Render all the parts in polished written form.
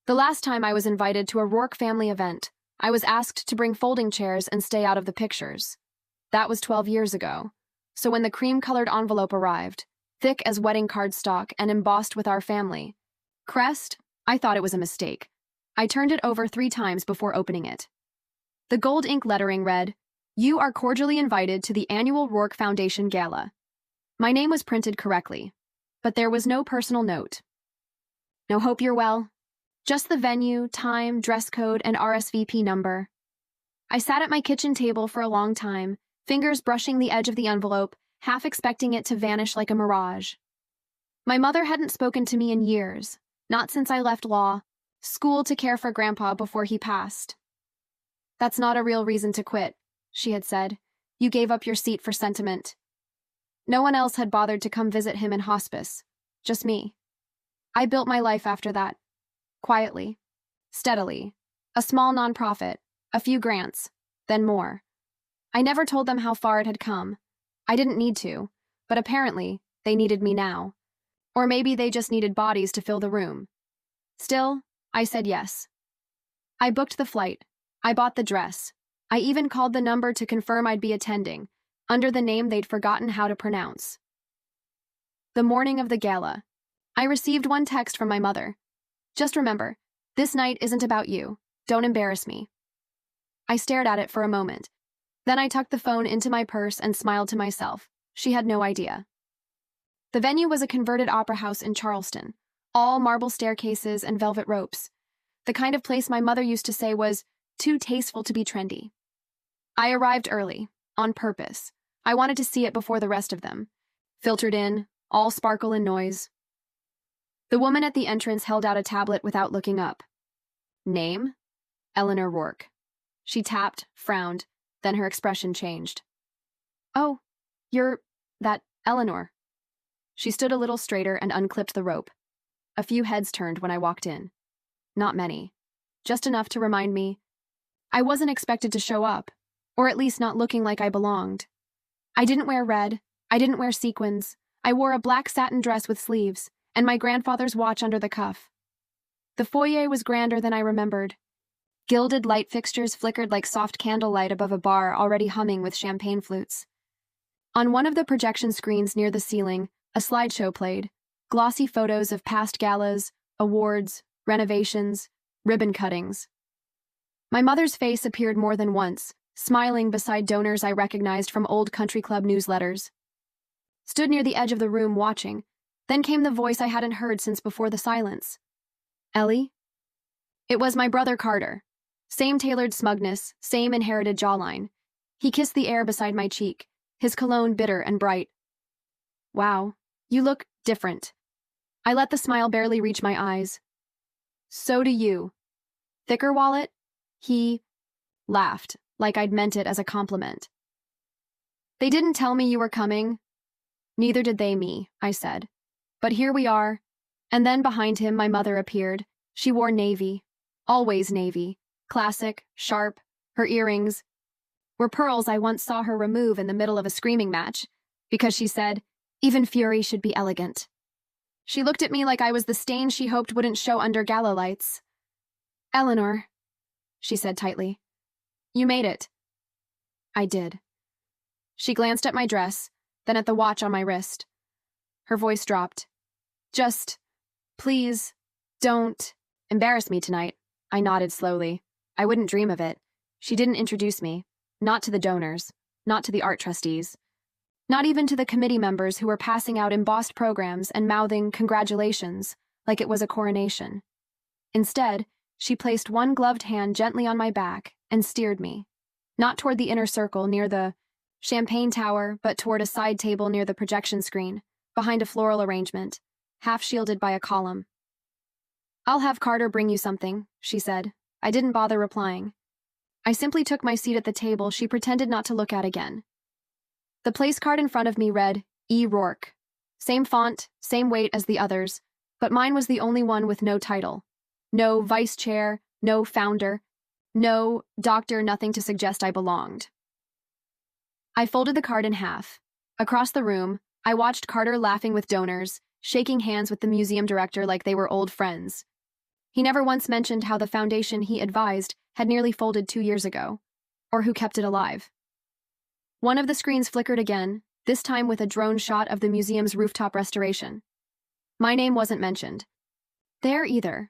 The last time I was invited to a Rourke family event, I was asked to bring folding chairs and stay out of the pictures. That was 12 years ago. So when the cream-colored envelope arrived, thick as wedding cardstock and embossed with our family crest, I thought it was a mistake. I turned it over 3 times before opening it. The gold ink lettering read, "You are cordially invited to the annual Rourke Foundation Gala." My name was printed correctly, but there was no personal note. No hope you're well. Just the venue, time, dress code, and RSVP number. I sat at my kitchen table for a long time, fingers brushing the edge of the envelope, half expecting it to vanish like a mirage. My mother hadn't spoken to me in years, not since I left law school to care for Grandpa before he passed. "That's not a real reason to quit," she had said. "You gave up your seat for sentiment." No one else had bothered to come visit him in hospice, just me. I built my life after that. Quietly, steadily, a small nonprofit, a few grants, then more. I never told them how far it had come. I didn't need to, but apparently they needed me now. Or maybe they just needed bodies to fill the room. Still, I said yes. I booked the flight. I bought the dress. I even called the number to confirm I'd be attending, under the name they'd forgotten how to pronounce. The morning of the gala, I received one text from my mother. "Just remember, this night isn't about you. Don't embarrass me." I stared at it for a moment. Then I tucked the phone into my purse and smiled to myself. She had no idea. The venue was a converted opera house in Charleston, all marble staircases and velvet ropes. The kind of place my mother used to say was too tasteful to be trendy. I arrived early, on purpose. I wanted to see it before the rest of them. Filtered in, all sparkle and noise. The woman at the entrance held out a tablet without looking up. Name? Eleanor Rourke. She tapped, frowned, then her expression changed. "Oh, you're that Eleanor." She stood a little straighter and unclipped the rope. A few heads turned when I walked in. Not many. Just enough to remind me I wasn't expected to show up, or at least not looking like I belonged. I didn't wear red. I didn't wear sequins. I wore a black satin dress with sleeves, and my grandfather's watch under the cuff. The foyer was grander than I remembered. Gilded light fixtures flickered like soft candlelight above a bar already humming with champagne flutes. On one of the projection screens near the ceiling, a slideshow played, glossy photos of past galas, awards, renovations, ribbon cuttings. My mother's face appeared more than once, smiling beside donors I recognized from old country club newsletters. Stood near the edge of the room watching. Then came the voice I hadn't heard since before the silence. "Ellie?" It was my brother Carter. Same tailored smugness, same inherited jawline. He kissed the air beside my cheek, his cologne bitter and bright. "Wow, you look different." I let the smile barely reach my eyes. "So do you." "Thicker wallet?" He laughed, like I'd meant it as a compliment. "They didn't tell me you were coming." "Neither did they me," I said. "But here we are." And then behind him, my mother appeared. She wore navy. Always navy. Classic, sharp. Her earrings were pearls I once saw her remove in the middle of a screaming match, because she said, "Even fury should be elegant." She looked at me like I was the stain she hoped wouldn't show under gala lights. "Eleanor," she said tightly. "You made it." I did. She glanced at my dress, then at the watch on my wrist. Her voice dropped. "Just, please, don't embarrass me tonight." I nodded slowly. I wouldn't dream of it. She didn't introduce me. Not to the donors. Not to the art trustees. Not even to the committee members who were passing out embossed programs and mouthing congratulations like it was a coronation. Instead, she placed one gloved hand gently on my back and steered me. Not toward the inner circle near the champagne tower, but toward a side table near the projection screen, behind a floral arrangement, half shielded by a column. "I'll have Carter bring you something," she said. I didn't bother replying. I simply took my seat at the table she pretended not to look at again. The place card in front of me read, E. Rourke. Same font, same weight as the others, but mine was the only one with no title. No vice chair, no founder, no doctor, nothing to suggest I belonged. I folded the card in half. Across the room, I watched Carter laughing with donors, shaking hands with the museum director like they were old friends. He never once mentioned how the foundation he advised had nearly folded 2 years ago, or who kept it alive. One of the screens flickered again, this time with a drone shot of the museum's rooftop restoration. My name wasn't mentioned. There either.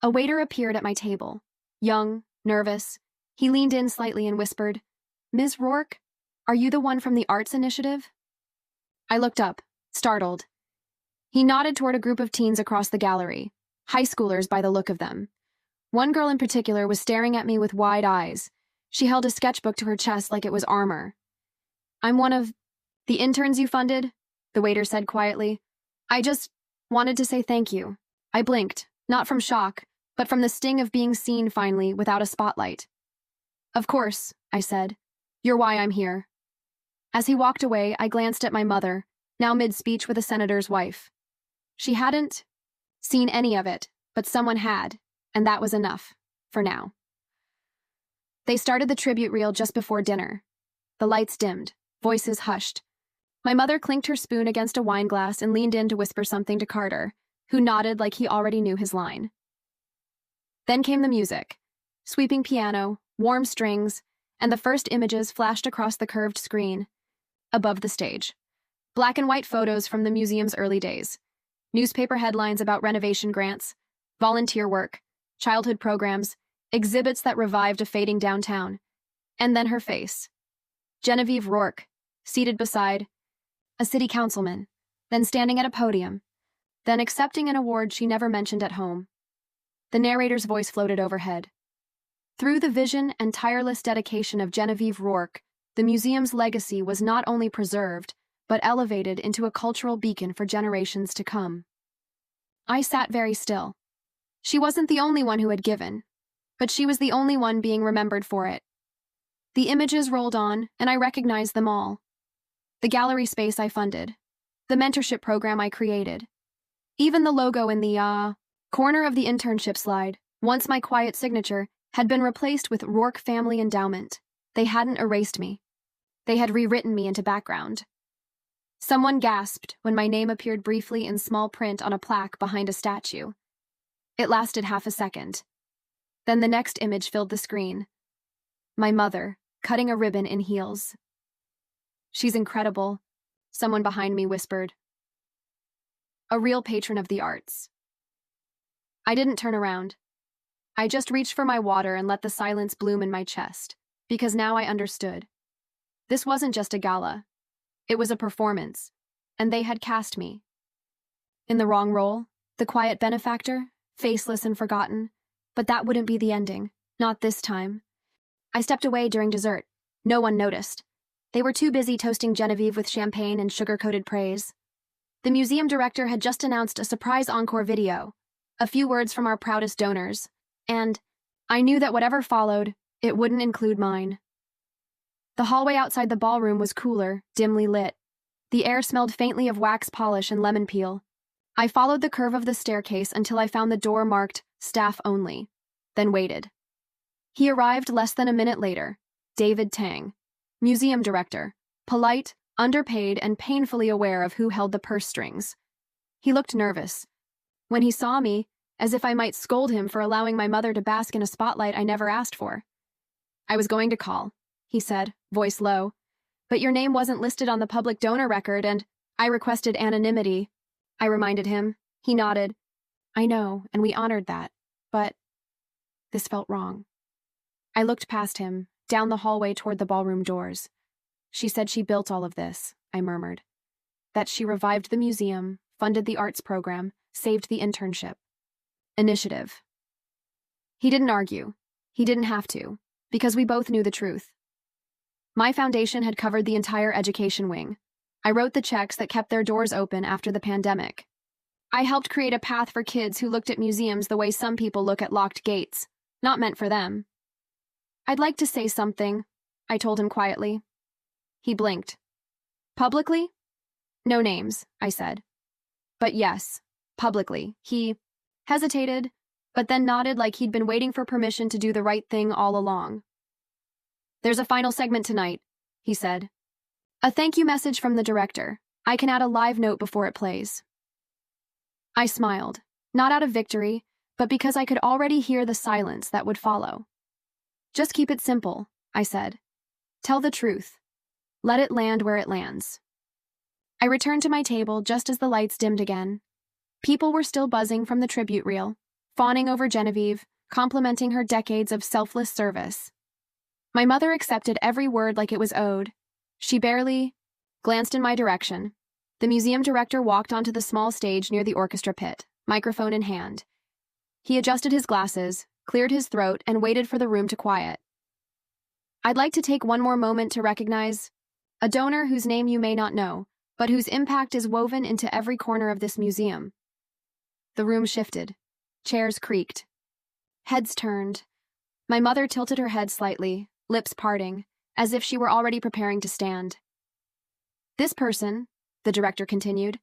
A waiter appeared at my table. Young, nervous. He leaned in slightly and whispered, "Ms. Rourke, are you the one from the Arts Initiative?" I looked up, startled. He nodded toward a group of teens across the gallery, high schoolers by the look of them. One girl in particular was staring at me with wide eyes. She held a sketchbook to her chest like it was armor. "I'm one of the interns you funded," the waiter said quietly. "I just wanted to say thank you." I blinked, not from shock, but from the sting of being seen finally without a spotlight. "Of course," I said. "You're why I'm here." As he walked away, I glanced at my mother, now mid-speech with a senator's wife. She hadn't seen any of it, but someone had, and that was enough, for now. They started the tribute reel just before dinner. The lights dimmed, voices hushed. My mother clinked her spoon against a wine glass and leaned in to whisper something to Carter, who nodded like he already knew his line. Then came the music. Sweeping piano, warm strings, and the first images flashed across the curved screen. Above the stage. Black and white photos from the museum's early days. Newspaper headlines about renovation grants, volunteer work, childhood programs, exhibits that revived a fading downtown. And then her face. Genevieve Rourke, seated beside a city councilman, then standing at a podium, then accepting an award she never mentioned at home. The narrator's voice floated overhead. Through the vision and tireless dedication of Genevieve Rourke, the museum's legacy was not only preserved, but elevated into a cultural beacon for generations to come. I sat very still. She wasn't the only one who had given, but she was the only one being remembered for it. The images rolled on, and I recognized them all. The gallery space I funded, the mentorship program I created, even the logo in the corner of the internship slide, once my quiet signature, had been replaced with Rourke Family Endowment. They hadn't erased me. They had rewritten me into background. Someone gasped when my name appeared briefly in small print on a plaque behind a statue. It lasted half a second. Then the next image filled the screen. My mother, cutting a ribbon in heels. "She's incredible," someone behind me whispered. "A real patron of the arts." I didn't turn around. I just reached for my water and let the silence bloom in my chest, because now I understood. This wasn't just a gala. It was a performance, and they had cast me. In the wrong role, the quiet benefactor, faceless and forgotten, but that wouldn't be the ending, not this time. I stepped away during dessert. No one noticed. They were too busy toasting Genevieve with champagne and sugar-coated praise. The museum director had just announced a surprise encore video, a few words from our proudest donors, and I knew that whatever followed, it wouldn't include mine. The hallway outside the ballroom was cooler, dimly lit. The air smelled faintly of wax polish and lemon peel. I followed the curve of the staircase until I found the door marked "Staff Only," then waited. He arrived less than a minute later, David Tang, museum director, polite, underpaid, and painfully aware of who held the purse strings. He looked nervous. When he saw me, as if I might scold him for allowing my mother to bask in a spotlight I never asked for. "I was going to call," he said, voice low, "but your name wasn't listed on the public donor record and I requested anonymity." I reminded him. He nodded. "I know, and we honored that, but this felt wrong." I looked past him, down the hallway toward the ballroom doors. "She said she built all of this," I murmured. "That she revived the museum, funded the arts program, saved the internship. Initiative." He didn't argue. He didn't have to, because we both knew the truth. My foundation had covered the entire education wing. I wrote the checks that kept their doors open after the pandemic. I helped create a path for kids who looked at museums the way some people look at locked gates, not meant for them. "I'd like to say something," I told him quietly. He blinked. "Publicly?" "No names," I said. "But yes, publicly." He hesitated, but then nodded like he'd been waiting for permission to do the right thing all along. "There's a final segment tonight," he said. "A thank you message from the director. I can add a live note before it plays." I smiled, not out of victory, but because I could already hear the silence that would follow. Just keep it simple, I said. Tell the truth. Let it land where it lands. I returned to my table just as the lights dimmed again. People were still buzzing from the tribute reel, fawning over Genevieve, complimenting her decades of selfless service. My mother accepted every word like it was owed. She barely glanced in my direction. The museum director walked onto the small stage near the orchestra pit, microphone in hand. He adjusted his glasses, cleared his throat, and waited for the room to quiet. I'd like to take one more moment to recognize a donor whose name you may not know, but whose impact is woven into every corner of this museum. The room shifted. Chairs creaked. Heads turned. My mother tilted her head slightly, lips parting, as if she were already preparing to stand. This person, the director continued,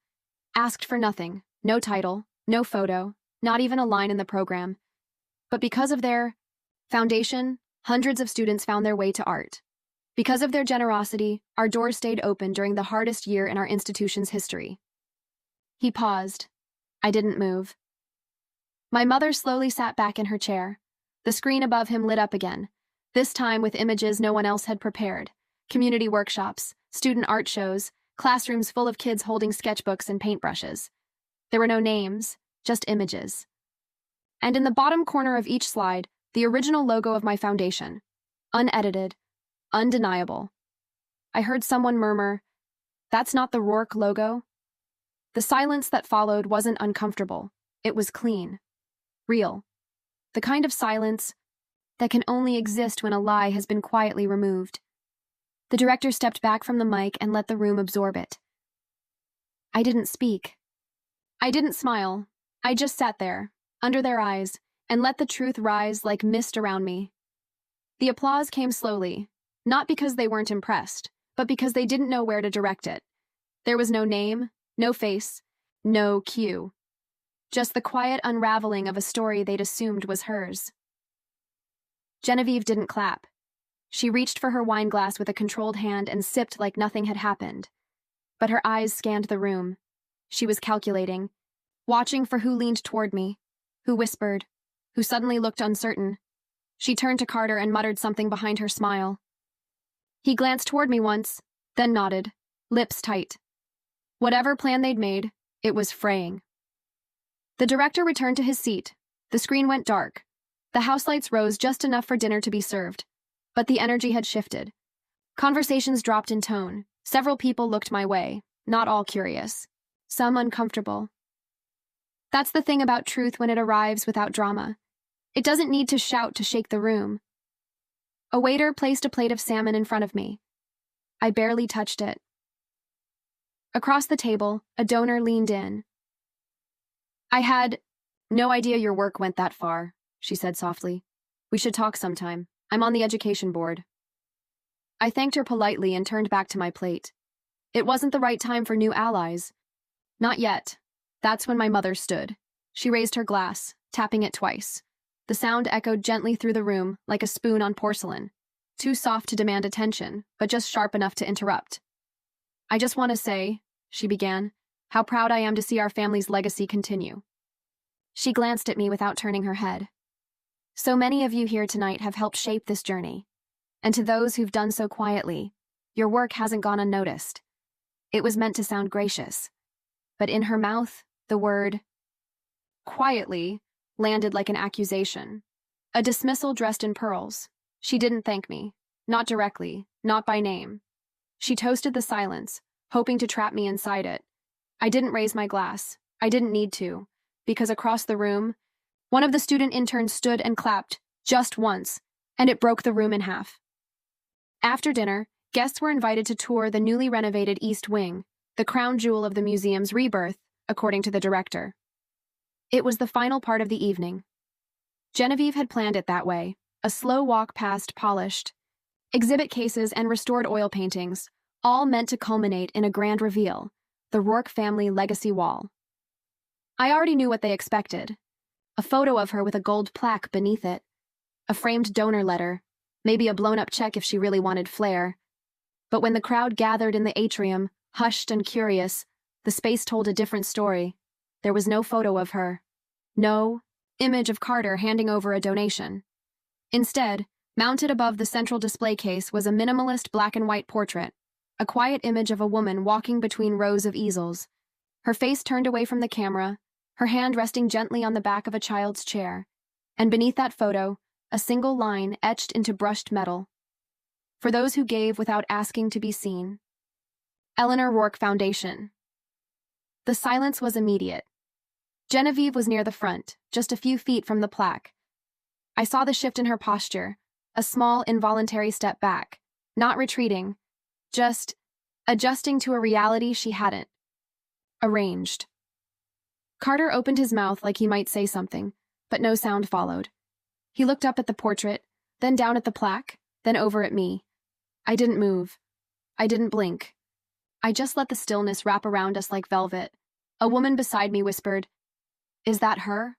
asked for nothing, no title, no photo, not even a line in the program. But because of their foundation, hundreds of students found their way to art. Because of their generosity, our doors stayed open during the hardest year in our institution's history. He paused. I didn't move. My mother slowly sat back in her chair. The screen above him lit up again, this time with images no one else had prepared. Community workshops, student art shows, classrooms full of kids holding sketchbooks and paintbrushes. There were no names, just images. And in the bottom corner of each slide, the original logo of my foundation. Unedited, undeniable. I heard someone murmur, "That's not the Rourke logo." The silence that followed wasn't uncomfortable. It was clean. Real. The kind of silence that can only exist when a lie has been quietly removed. The director stepped back from the mic and let the room absorb it. I didn't speak. I didn't smile. I just sat there, under their eyes, and let the truth rise like mist around me. The applause came slowly, not because they weren't impressed, but because they didn't know where to direct it. There was no name, no face, no cue. Just the quiet unraveling of a story they'd assumed was hers. Genevieve didn't clap. She reached for her wine glass with a controlled hand and sipped like nothing had happened. But her eyes scanned the room. She was calculating, watching for who leaned toward me, who whispered, who suddenly looked uncertain. She turned to Carter and muttered something behind her smile. He glanced toward me once, then nodded, lips tight. Whatever plan they'd made, it was fraying. The director returned to his seat. The screen went dark. The house lights rose just enough for dinner to be served. But the energy had shifted. Conversations dropped in tone. Several people looked my way, not all curious. Some uncomfortable. That's the thing about truth when it arrives without drama. It doesn't need to shout to shake the room. A waiter placed a plate of salmon in front of me. I barely touched it. Across the table, a donor leaned in. I had no idea your work went that far, she said softly. We should talk sometime. I'm on the education board. I thanked her politely and turned back to my plate. It wasn't the right time for new allies. Not yet. That's when my mother stood. She raised her glass, tapping it twice. The sound echoed gently through the room, like a spoon on porcelain. Too soft to demand attention, but just sharp enough to interrupt. I just want to say, she began, how proud I am to see our family's legacy continue. She glanced at me without turning her head. So many of you here tonight have helped shape this journey. And to those who've done so quietly, your work hasn't gone unnoticed. It was meant to sound gracious. But in her mouth, the word quietly landed like an accusation. A dismissal dressed in pearls. She didn't thank me. Not directly, not by name. She toasted the silence, hoping to trap me inside it. I didn't raise my glass. I didn't need to, because across the room, one of the student interns stood and clapped, just once, and it broke the room in half. After dinner, guests were invited to tour the newly renovated East Wing, the crown jewel of the museum's rebirth, according to the director. It was the final part of the evening. Genevieve had planned it that way, a slow walk past polished exhibit cases and restored oil paintings, all meant to culminate in a grand reveal, the Rourke family legacy wall. I already knew what they expected. A photo of her with a gold plaque beneath it, a framed donor letter, maybe a blown-up check if she really wanted flair. But when the crowd gathered in the atrium, hushed and curious, the space told a different story. There was no photo of her. No, image of Carter handing over a donation. Instead, mounted above the central display case was a minimalist black and white portrait, a quiet image of a woman walking between rows of easels, her face turned away from the camera, her hand resting gently on the back of a child's chair, and beneath that photo, a single line etched into brushed metal. For those who gave without asking to be seen. Eleanor Rourke Foundation. The silence was immediate. Genevieve was near the front, just a few feet from the plaque. I saw the shift in her posture, a small, involuntary step back, not retreating, just adjusting to a reality she hadn't arranged. Carter opened his mouth like he might say something, but no sound followed. He looked up at the portrait, then down at the plaque, then over at me. I didn't move. I didn't blink. I just let the stillness wrap around us like velvet. A woman beside me whispered, "Is that her?"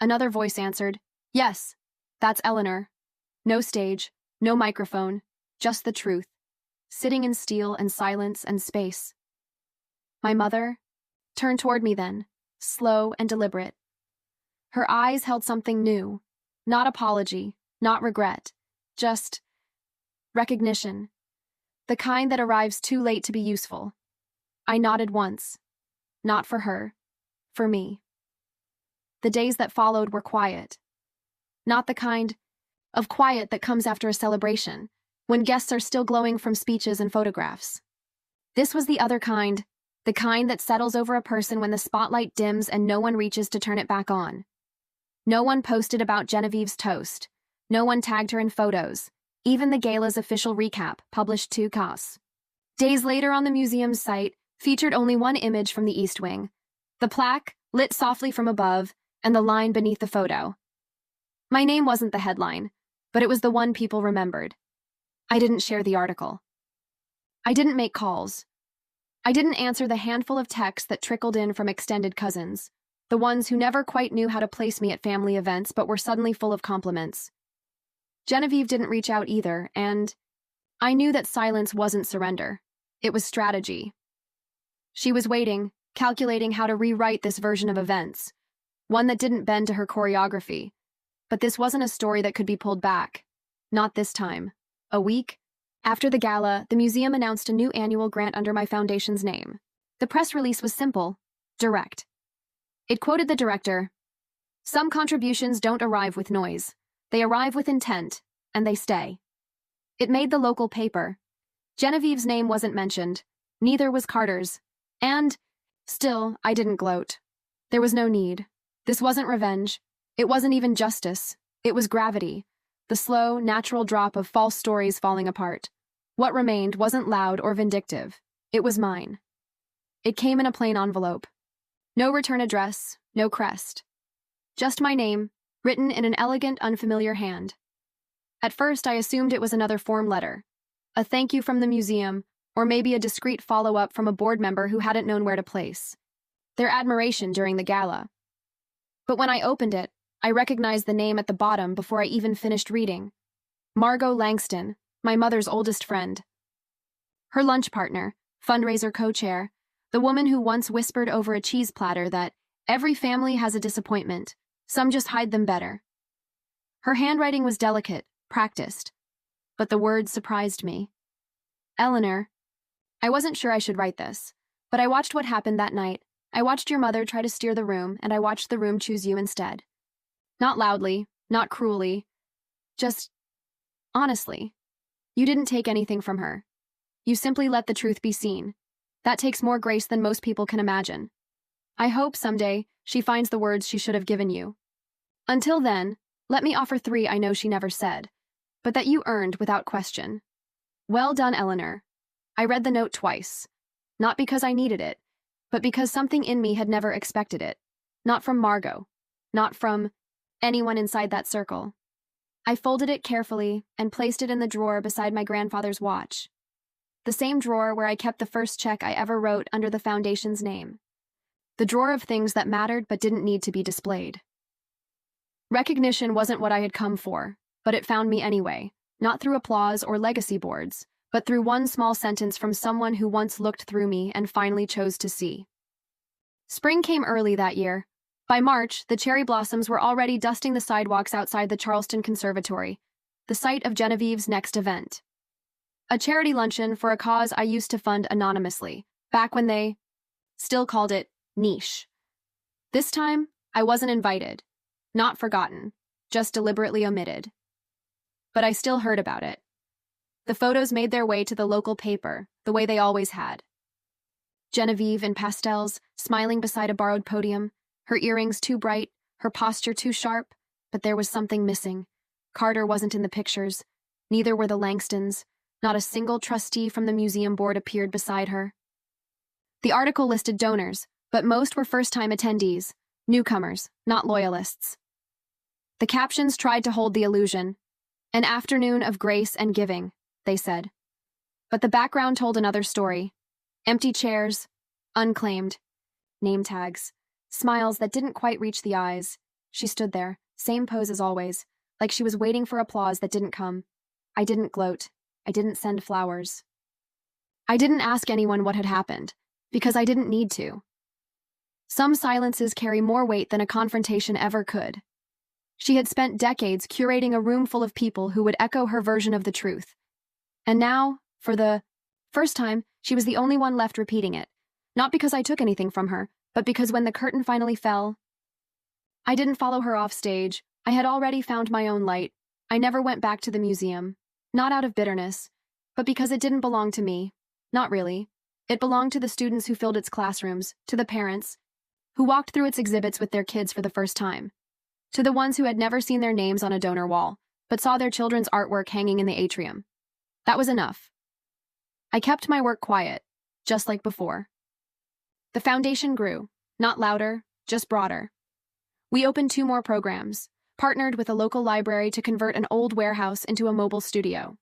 Another voice answered, "Yes, that's Eleanor." No stage, no microphone, just the truth, sitting in steel and silence and space. My mother turned toward me then, slow and deliberate. Her eyes held something new, not apology, not regret, just recognition, the kind that arrives too late to be useful. I nodded once, not for her, for me. The days that followed were quiet, not the kind of quiet that comes after a celebration, when guests are still glowing from speeches and photographs. This was the other kind, the kind that settles over a person when the spotlight dims and no one reaches to turn it back on. No one posted about Genevieve's toast. No one tagged her in photos. Even the gala's official recap, published 2 costs. Days later on the museum's site, featured only one image from the East Wing. The plaque, lit softly from above, and the line beneath the photo. My name wasn't the headline, but it was the one people remembered. I didn't share the article. I didn't make calls. I didn't answer the handful of texts that trickled in from extended cousins, the ones who never quite knew how to place me at family events but were suddenly full of compliments. Genevieve didn't reach out either, and I knew that silence wasn't surrender. It was strategy. She was waiting, calculating how to rewrite this version of events, one that didn't bend to her choreography. But this wasn't a story that could be pulled back. Not this time. A week after the gala, the museum announced a new annual grant under my foundation's name. The press release was simple, direct. It quoted the director, "Some contributions don't arrive with noise. They arrive with intent, and they stay." It made the local paper. Genevieve's name wasn't mentioned. Neither was Carter's. And, still, I didn't gloat. There was no need. This wasn't revenge. It wasn't even justice. It was gravity. The slow, natural drop of false stories falling apart. What remained wasn't loud or vindictive. It was mine. It came in a plain envelope. No return address, no crest. Just my name, written in an elegant, unfamiliar hand. At first, I assumed it was another form letter. A thank you from the museum, or maybe a discreet follow-up from a board member who hadn't known where to place their admiration during the gala. But when I opened it, I recognized the name at the bottom before I even finished reading. Margot Langston, my mother's oldest friend. Her lunch partner, fundraiser co-chair, the woman who once whispered over a cheese platter that every family has a disappointment, some just hide them better. Her handwriting was delicate, practiced, but the words surprised me. Eleanor, I wasn't sure I should write this, but I watched what happened that night. I watched your mother try to steer the room, and I watched the room choose you instead. Not loudly, not cruelly, just honestly. You didn't take anything from her. You simply let the truth be seen. That takes more grace than most people can imagine. I hope someday she finds the words she should have given you. Until then, let me offer 3 I know she never said, but that you earned without question. Well done, Eleanor. I read the note twice. Not because I needed it, but because something in me had never expected it. Not from Margot. Not from anyone inside that circle. I folded it carefully and placed it in the drawer beside my grandfather's watch. The same drawer where I kept the first check I ever wrote under the foundation's name. The drawer of things that mattered but didn't need to be displayed. Recognition wasn't what I had come for, but it found me anyway, not through applause or legacy boards, but through one small sentence from someone who once looked through me and finally chose to see. Spring came early that year. By March, the cherry blossoms were already dusting the sidewalks outside the Charleston Conservatory, the site of Genevieve's next event. A charity luncheon for a cause I used to fund anonymously, back when they still called it niche. This time, I wasn't invited, not forgotten, just deliberately omitted. But I still heard about it. The photos made their way to the local paper, the way they always had. Genevieve in pastels, smiling beside a borrowed podium, her earrings too bright, her posture too sharp, but there was something missing. Carter wasn't in the pictures, neither were the Langstons. Not a single trustee from the museum board appeared beside her. The article listed donors, but most were first-time attendees, newcomers, not loyalists. The captions tried to hold the illusion. An afternoon of grace and giving, they said. But the background told another story. Empty chairs, unclaimed, name tags, smiles that didn't quite reach the eyes. She stood there, same pose as always, like she was waiting for applause that didn't come. I didn't gloat. I didn't send flowers. I didn't ask anyone what had happened, because I didn't need to. Some silences carry more weight than a confrontation ever could. She had spent decades curating a room full of people who would echo her version of the truth. And now, for the first time, she was the only one left repeating it. Not because I took anything from her, but because when the curtain finally fell, I didn't follow her off stage. I had already found my own light. I never went back to the museum. Not out of bitterness, but because it didn't belong to me. Not really. It belonged to the students who filled its classrooms, to the parents, who walked through its exhibits with their kids for the first time, to the ones who had never seen their names on a donor wall, but saw their children's artwork hanging in the atrium. That was enough. I kept my work quiet, just like before. The foundation grew, not louder, just broader. We opened 2 more programs, partnered with a local library to convert an old warehouse into a mobile studio.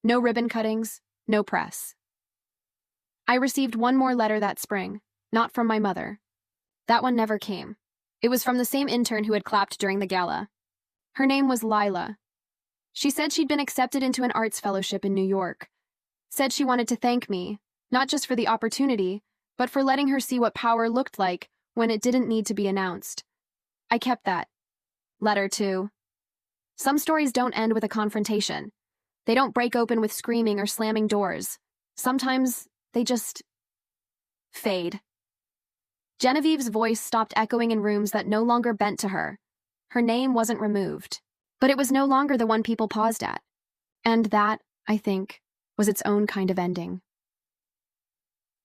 No ribbon cuttings, no press. I received 1 more letter that spring, not from my mother. That one never came. It was from the same intern who had clapped during the gala. Her name was Lila. She said she'd been accepted into an arts fellowship in New York. Said she wanted to thank me, not just for the opportunity, but for letting her see what power looked like when it didn't need to be announced. I kept that letter too. Some stories don't end with a confrontation. They don't break open with screaming or slamming doors. Sometimes they just fade. Genevieve's voice stopped echoing in rooms that no longer bent to her. Her name wasn't removed, but it was no longer the one people paused at. And that, I think, was its own kind of ending.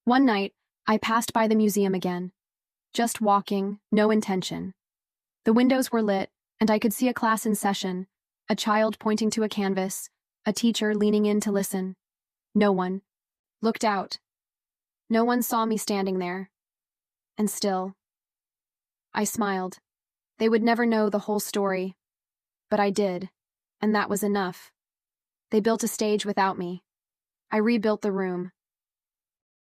One night, I passed by the museum again. Just walking, no intention. The windows were lit, and I could see a class in session, a child pointing to a canvas, a teacher leaning in to listen. No one looked out. No one saw me standing there. And still, I smiled. They would never know the whole story. But I did, and that was enough. They built a stage without me. I rebuilt the room.